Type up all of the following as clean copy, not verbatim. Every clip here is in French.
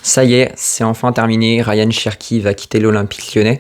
Ça y est, c'est enfin terminé, Ryan Cherki va quitter l'Olympique Lyonnais.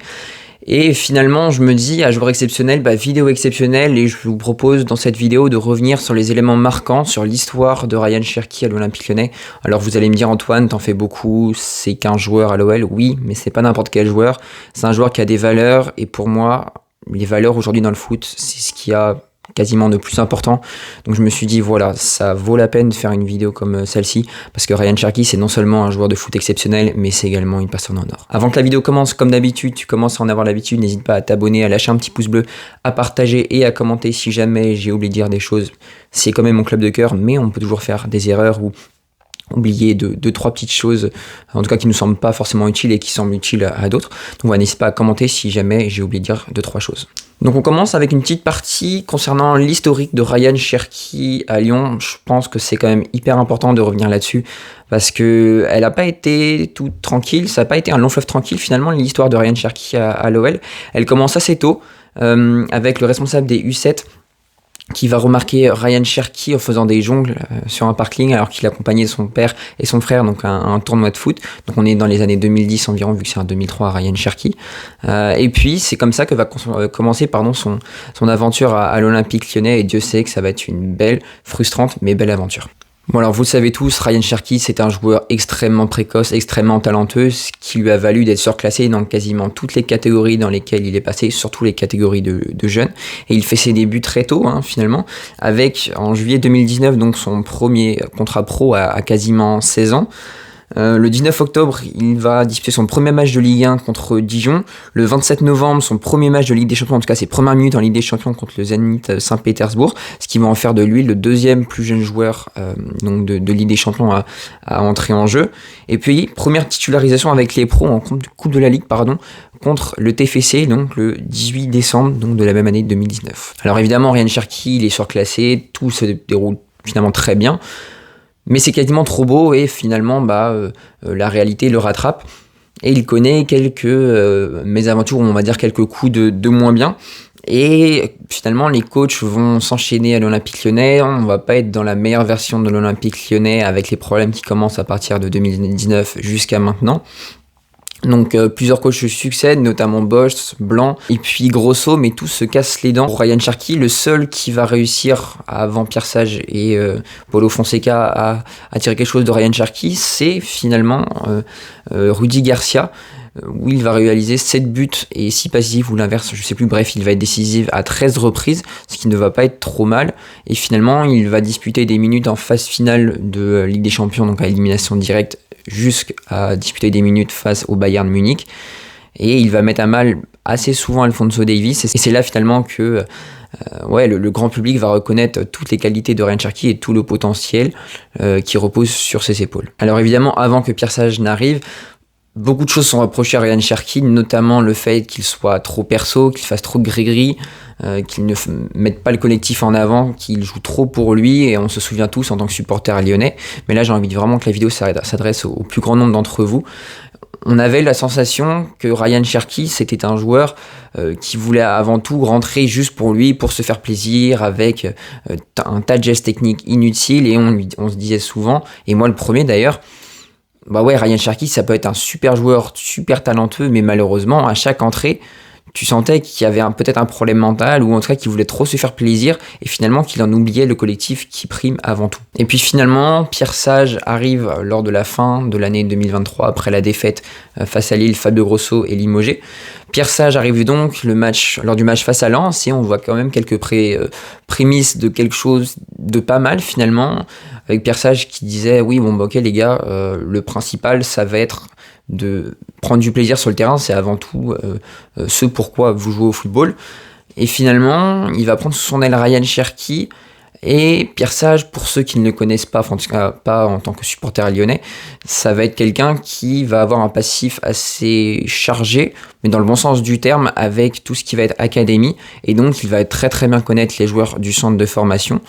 Et finalement, je me dis, à joueur exceptionnel, vidéo exceptionnelle, et je vous propose dans cette vidéo de revenir sur les éléments marquants, sur l'histoire de Ryan Cherki à l'Olympique Lyonnais. Alors vous allez me dire, Antoine, t'en fais beaucoup, c'est qu'un joueur à l'OL, oui, mais c'est pas n'importe quel joueur, c'est un joueur qui a des valeurs, et pour moi, les valeurs aujourd'hui dans le foot, c'est ce qui a quasiment de plus important. Donc je me suis dit, voilà, ça vaut la peine de faire une vidéo comme celle-ci, parce que Ryan Cherki, c'est non seulement un joueur de foot exceptionnel, mais c'est également une personne en or. Avant que la vidéo commence, comme d'habitude, tu commences à en avoir l'habitude, n'hésite pas à t'abonner, à lâcher un petit pouce bleu, à partager et à commenter si jamais j'ai oublié de dire des choses. C'est quand même mon club de cœur, mais on peut toujours faire des erreurs ou oublier deux, trois petites choses, en tout cas qui ne nous semblent pas forcément utiles et qui semblent utiles à d'autres. Donc voilà, n'hésite pas à commenter si jamais j'ai oublié de dire 2-3 choses. Donc on commence avec une petite partie concernant l'historique de Ryan Cherki à Lyon. Je pense que c'est quand même hyper important de revenir là-dessus parce que elle n'a pas été toute tranquille, ça n'a pas été un long fleuve tranquille finalement l'histoire de Ryan Cherki à l'OL. Elle commence assez tôt avec le responsable des U7 qui va remarquer Ryan Cherki en faisant des jongles sur un parking alors qu'il accompagnait son père et son frère donc à un tournoi de foot. Donc on est dans les années 2010 environ vu que c'est un 2003 Ryan Cherki. Et puis c'est comme ça que va commencer son aventure à l'Olympique Lyonnais et Dieu sait que ça va être une belle, frustrante mais belle aventure. Bon alors vous le savez tous, Ryan Cherki c'est un joueur extrêmement précoce, extrêmement talentueux, ce qui lui a valu d'être surclassé dans quasiment toutes les catégories dans lesquelles il est passé, surtout les catégories de jeunes. Et il fait ses débuts très tôt finalement, avec en juillet 2019 donc son premier contrat pro à quasiment 16 ans. Le 19 octobre, il va disputer son premier match de Ligue 1 contre Dijon. Le 27 novembre, son premier match de Ligue des Champions, en tout cas ses premières minutes en Ligue des Champions contre le Zénith Saint-Pétersbourg, ce qui va en faire de lui le deuxième plus jeune joueur donc de Ligue des Champions à entrer en jeu. Et puis, première titularisation avec les pros en Coupe de la Ligue, contre le TFC, donc le 18 décembre donc de la même année 2019. Alors évidemment, Ryan Cherki, il est surclassé, tout se déroule finalement très bien. Mais c'est quasiment trop beau et finalement la réalité le rattrape et il connaît quelques mésaventures, on va dire quelques coups de moins bien et finalement les coachs vont s'enchaîner à l'Olympique Lyonnais, on va pas être dans la meilleure version de l'Olympique Lyonnais avec les problèmes qui commencent à partir de 2019 jusqu'à maintenant. Donc plusieurs coachs se succèdent, notamment Bosch, Blanc et puis Grosso, mais tous se cassent les dents. Pour Ryan Cherki, le seul qui va réussir avant Pierre Sage et Paulo Fonseca à tirer quelque chose de Ryan Cherki, c'est finalement Rudy Garcia, où il va réaliser 7 buts et 6 passifs ou l'inverse, je sais plus, bref, il va être décisif à 13 reprises, ce qui ne va pas être trop mal. Et finalement, il va disputer des minutes en phase finale de Ligue des Champions, donc à élimination directe, jusqu'à disputer des minutes face au Bayern Munich. Et il va mettre à mal assez souvent Alphonso Davies. Et c'est là finalement que le grand public va reconnaître toutes les qualités de Ryan Cherki et tout le potentiel qui repose sur ses épaules. Alors évidemment, avant que Pierre Sage n'arrive, beaucoup de choses sont reprochées à Ryan Cherki, notamment le fait qu'il soit trop perso, qu'il fasse trop gris-gris, qu'il ne mette pas le collectif en avant, qu'il joue trop pour lui, et on se souvient tous en tant que supporter lyonnais. Mais là, j'ai envie vraiment que la vidéo s'adresse au plus grand nombre d'entre vous. On avait la sensation que Ryan Cherki, c'était un joueur qui voulait avant tout rentrer juste pour lui, pour se faire plaisir, avec un tas de gestes techniques inutiles, et on se disait souvent, et moi le premier d'ailleurs, Ryan Cherki, ça peut être un super joueur, super talentueux, mais malheureusement, à chaque entrée, tu sentais qu'il y avait peut-être un problème mental, ou en tout cas qu'il voulait trop se faire plaisir, et finalement qu'il en oubliait le collectif qui prime avant tout. Et puis finalement, Pierre Sage arrive lors de la fin de l'année 2023, après la défaite face à Lille, Fabio Grosso est limogé. Pierre Sage arrive donc lors du match face à Lens, et on voit quand même quelques prémices de quelque chose de pas mal finalement, avec Pierre Sage qui disait ok les gars, le principal ça va être de prendre du plaisir sur le terrain, c'est avant tout ce pourquoi vous jouez au football. Et finalement, il va prendre sous son aile Ryan Cherki. Et Pierre Sage, pour ceux qui ne le connaissent pas, en tout cas pas en tant que supporter lyonnais, ça va être quelqu'un qui va avoir un passif assez chargé, mais dans le bon sens du terme, avec tout ce qui va être académie, et donc il va très très bien connaître les joueurs du centre de formation.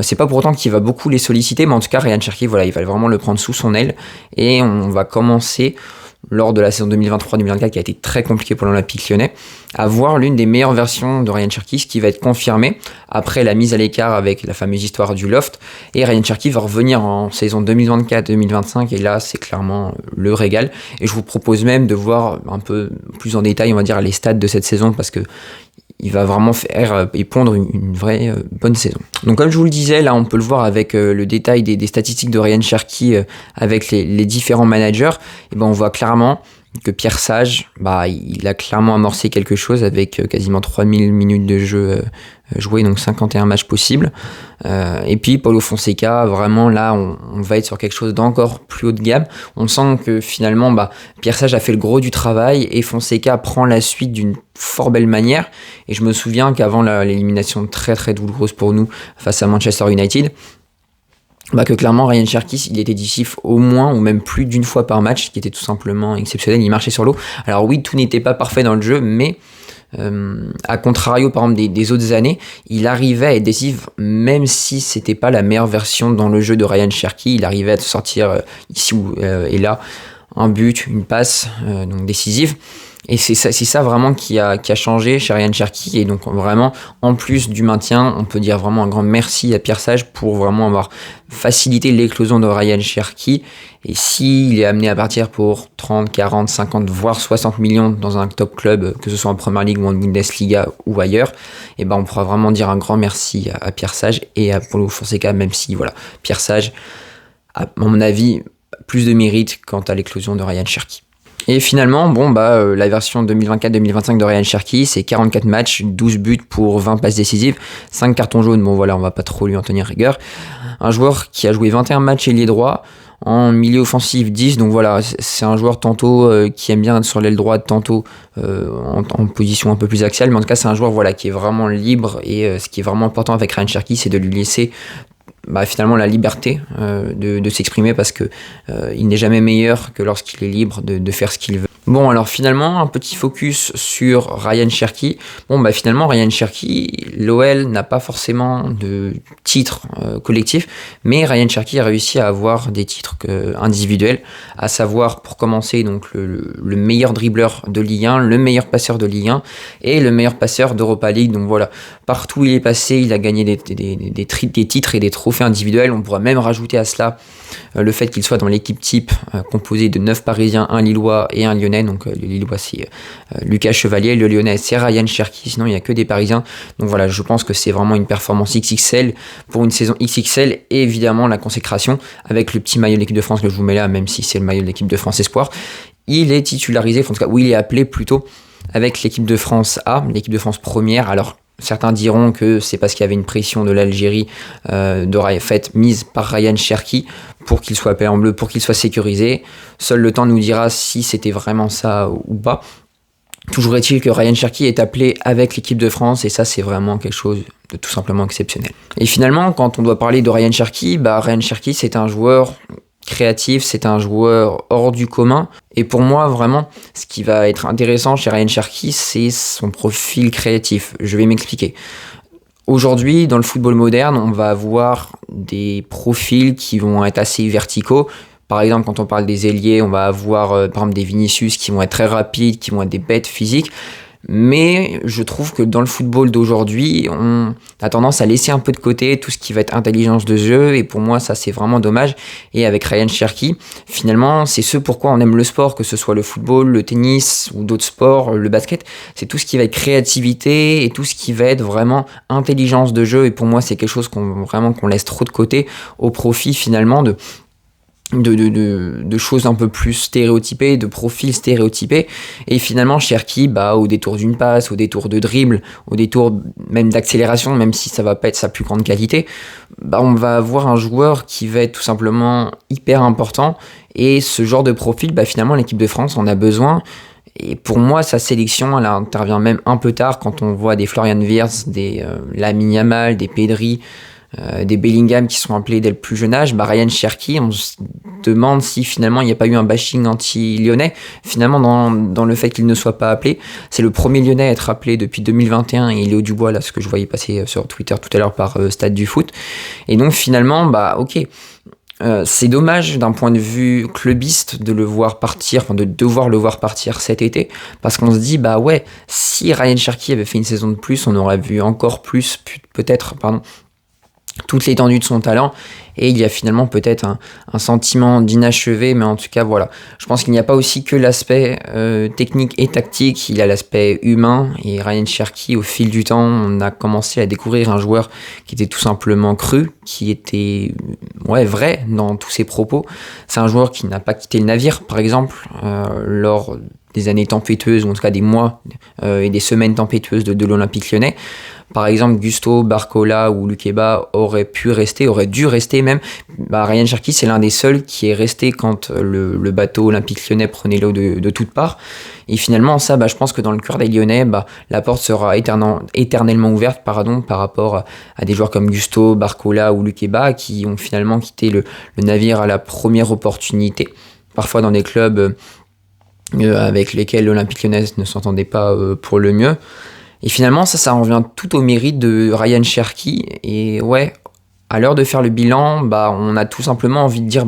C'est pas pour autant qu'il va beaucoup les solliciter, mais en tout cas Ryan Cherki, il va vraiment le prendre sous son aile, et on va commencer lors de la saison 2023-2024 qui a été très compliquée pour l'Olympique Lyonnais, à voir l'une des meilleures versions de Ryan Cherki, ce qui va être confirmé après la mise à l'écart avec la fameuse histoire du loft. Et Ryan Cherki va revenir en saison 2024-2025 et là c'est clairement le régal. Et je vous propose même de voir un peu plus en détail, on va dire, les stats de cette saison parce que il va vraiment faire et pondre une vraie bonne saison. Donc comme je vous le disais, là on peut le voir avec le détail des statistiques de Ryan Cherki avec les différents managers, et ben on voit clairement que Pierre Sage, il a clairement amorcé quelque chose avec quasiment 3000 minutes de jeu jouées, donc 51 matchs possibles. Et puis Paulo Fonseca, vraiment là, on va être sur quelque chose d'encore plus haut de gamme. On sent que finalement, Pierre Sage a fait le gros du travail et Fonseca prend la suite d'une fort belle manière. Et je me souviens qu'avant l'élimination très très douloureuse pour nous face à Manchester United, que clairement Ryan Cherki, il était décisif au moins ou même plus d'une fois par match, ce qui était tout simplement exceptionnel, il marchait sur l'eau. Alors oui, tout n'était pas parfait dans le jeu, mais à contrario par exemple des autres années, il arrivait à être décisif même si c'était pas la meilleure version dans le jeu de Ryan Cherki, il arrivait à sortir ici et là un but, une passe donc décisive. Et c'est ça vraiment qui a changé chez Ryan Cherki. Et donc vraiment, en plus du maintien, on peut dire vraiment un grand merci à Pierre Sage pour vraiment avoir facilité l'éclosion de Ryan Cherki. Et s'il est amené à partir pour 30, 40, 50, voire 60 millions dans un top club, que ce soit en Première Ligue ou en Bundesliga ou ailleurs, et on pourra vraiment dire un grand merci à Pierre Sage et à Paulo Fonseca, même si voilà, Pierre Sage a, à mon avis, plus de mérite quant à l'éclosion de Ryan Cherki. Et finalement, la version 2024-2025 de Ryan Cherki, c'est 44 matchs, 12 buts pour 20 passes décisives, 5 cartons jaunes, on va pas trop lui en tenir rigueur. Un joueur qui a joué 21 matchs ailier droit, en milieu offensif 10, donc voilà, c'est un joueur tantôt qui aime bien être sur l'aile droite, tantôt en position un peu plus axiale, mais en tout cas c'est un joueur qui est vraiment libre, et ce qui est vraiment important avec Ryan Cherki, c'est de lui laisser finalement la liberté de s'exprimer parce que il n'est jamais meilleur que lorsqu'il est libre de faire ce qu'il veut. Bon, alors finalement, un petit focus sur Ryan Cherki. Finalement, Ryan Cherki, l'OL n'a pas forcément de titre collectif, mais Ryan Cherki a réussi à avoir des titres individuels, à savoir, pour commencer, donc le meilleur dribbleur de Ligue 1, le meilleur passeur de Ligue 1 et le meilleur passeur d'Europa League. Donc voilà, partout où il est passé, il a gagné des titres et des trophées individuels. On pourra même rajouter à cela le fait qu'il soit dans l'équipe type composée de 9 Parisiens, 1 Lillois et 1 Lyonnais. Donc le Lillois c'est Lucas Chevalier, le Lyonnais c'est Ryan Cherki, sinon il n'y a que des Parisiens. Donc voilà, je pense que c'est vraiment une performance XXL pour une saison XXL, et évidemment la consécration avec le petit maillot de l'équipe de France que je vous mets là, même si c'est le maillot de l'équipe de France Espoir. Il est titularisé, en tout cas, ou il est appelé plutôt avec l'équipe de France A, l'équipe de France première. Alors certains diront que c'est parce qu'il y avait une pression de l'Algérie mise par Ryan Cherki pour qu'il soit appelé en bleu, pour qu'il soit sécurisé. Seul le temps nous dira si c'était vraiment ça ou pas. Toujours est-il que Ryan Cherki est appelé avec l'équipe de France, et ça c'est vraiment quelque chose de tout simplement exceptionnel. Et finalement, quand on doit parler de Ryan Cherki, Ryan Cherki c'est un joueur créatif, c'est un joueur hors du commun. Et pour moi, vraiment, ce qui va être intéressant chez Ryan Cherki, c'est son profil créatif. Je vais m'expliquer. Aujourd'hui, dans le football moderne, on va avoir des profils qui vont être assez verticaux. Par exemple, quand on parle des ailiers, on va avoir par exemple des Vinicius qui vont être très rapides, qui vont être des bêtes physiques. Mais je trouve que dans le football d'aujourd'hui, on a tendance à laisser un peu de côté tout ce qui va être intelligence de jeu, et pour moi ça c'est vraiment dommage. Et avec Ryan Cherki, finalement c'est ce pourquoi on aime le sport, que ce soit le football, le tennis ou d'autres sports, le basket, c'est tout ce qui va être créativité et tout ce qui va être vraiment intelligence de jeu, et pour moi c'est quelque chose qu'on laisse trop de côté au profit finalement de choses un peu plus stéréotypées, de profils stéréotypés. Et finalement Cherki, au détour d'une passe, au détour de dribble, au détour même d'accélération, même si ça va pas être sa plus grande qualité, on va avoir un joueur qui va être tout simplement hyper important. Et ce genre de profil, finalement l'équipe de France en a besoin. Et pour moi, sa sélection, elle intervient même un peu tard, quand on voit des Florian Wirtz, des Lamine Yamal, des Pedri, des Bellingham qui sont appelés dès le plus jeune âge. Ryan Cherki, on se demande si finalement il n'y a pas eu un bashing anti-lyonnais finalement dans le fait qu'il ne soit pas appelé. C'est le premier lyonnais à être appelé depuis 2021, et Léo Dubois, là, ce que je voyais passer sur Twitter tout à l'heure par Stade du Foot. Et donc finalement, ok, C'est dommage d'un point de vue clubiste de le voir partir, enfin de devoir le voir partir cet été, parce qu'on se dit, bah ouais, si Ryan Cherki avait fait une saison de plus, on aurait vu encore plus, peut-être, pardon, toute l'étendue de son talent, et il y a finalement peut-être un sentiment d'inachevé, mais en tout cas voilà, je pense qu'il n'y a pas aussi que l'aspect technique et tactique, il y a l'aspect humain, et Ryan Cherki, au fil du temps, on a commencé à découvrir un joueur qui était tout simplement cru, qui était vrai dans tous ses propos. C'est un joueur qui n'a pas quitté le navire, par exemple, lors des années tempétueuses, ou en tout cas des mois et des semaines tempétueuses de l'Olympique Lyonnais. Par exemple, Gusto, Barcola ou Lukeba auraient dû rester même. Ryan Cherki, c'est l'un des seuls qui est resté quand le bateau Olympique Lyonnais prenait l'eau de toutes parts. Et finalement, ça, je pense que dans le cœur des Lyonnais, la porte sera éternellement ouverte par rapport à des joueurs comme Gusto, Barcola ou Lukeba qui ont finalement quitté le navire à la première opportunité. Parfois dans des clubs avec lesquels l'Olympique Lyonnais ne s'entendait pas pour le mieux. Et finalement, ça revient tout au mérite de Ryan Cherki. Et ouais, à l'heure de faire le bilan, on a tout simplement envie de dire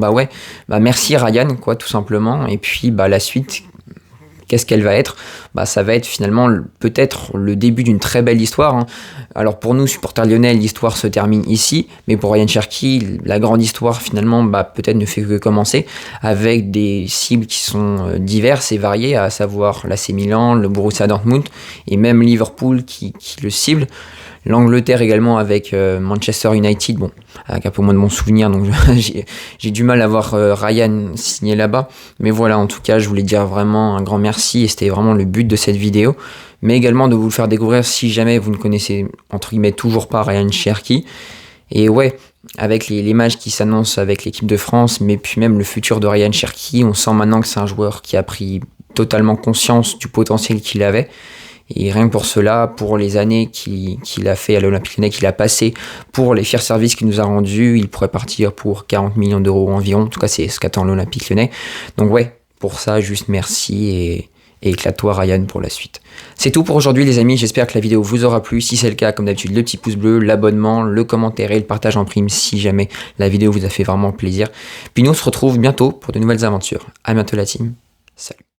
merci Ryan, quoi, tout simplement. Et puis la suite, qu'est-ce qu'elle va être ? Ça va être finalement peut-être le début d'une très belle histoire, hein. Alors pour nous, supporters lyonnais, l'histoire se termine ici, mais pour Ryan Cherki, la grande histoire finalement peut-être ne fait que commencer, avec des cibles qui sont diverses et variées, à savoir l'AC Milan, le Borussia Dortmund, et même Liverpool qui le cible. L'Angleterre également avec Manchester United, avec un peu moins de bons souvenirs, donc j'ai du mal à voir Ryan signer là-bas. Mais voilà, en tout cas, je voulais dire vraiment un grand merci, et c'était vraiment le but de cette vidéo. Mais également de vous le faire découvrir si jamais vous ne connaissez, entre guillemets, toujours pas Ryan Cherki. Et ouais, avec les matchs qui s'annoncent avec l'équipe de France, mais puis même le futur de Ryan Cherki, on sent maintenant que c'est un joueur qui a pris totalement conscience du potentiel qu'il avait. Et rien que pour cela, pour les années qu'il a fait à l'Olympique Lyonnais, qu'il a passé, pour les fiers services qu'il nous a rendus, il pourrait partir pour 40 millions d'euros environ. En tout cas, c'est ce qu'attend l'Olympique Lyonnais. Donc ouais, pour ça, juste merci et éclate-toi Ryan pour la suite. C'est tout pour aujourd'hui les amis, j'espère que la vidéo vous aura plu. Si c'est le cas, comme d'habitude, le petit pouce bleu, l'abonnement, le commentaire et le partage en prime si jamais la vidéo vous a fait vraiment plaisir. Puis nous on se retrouve bientôt pour de nouvelles aventures. À bientôt la team, salut.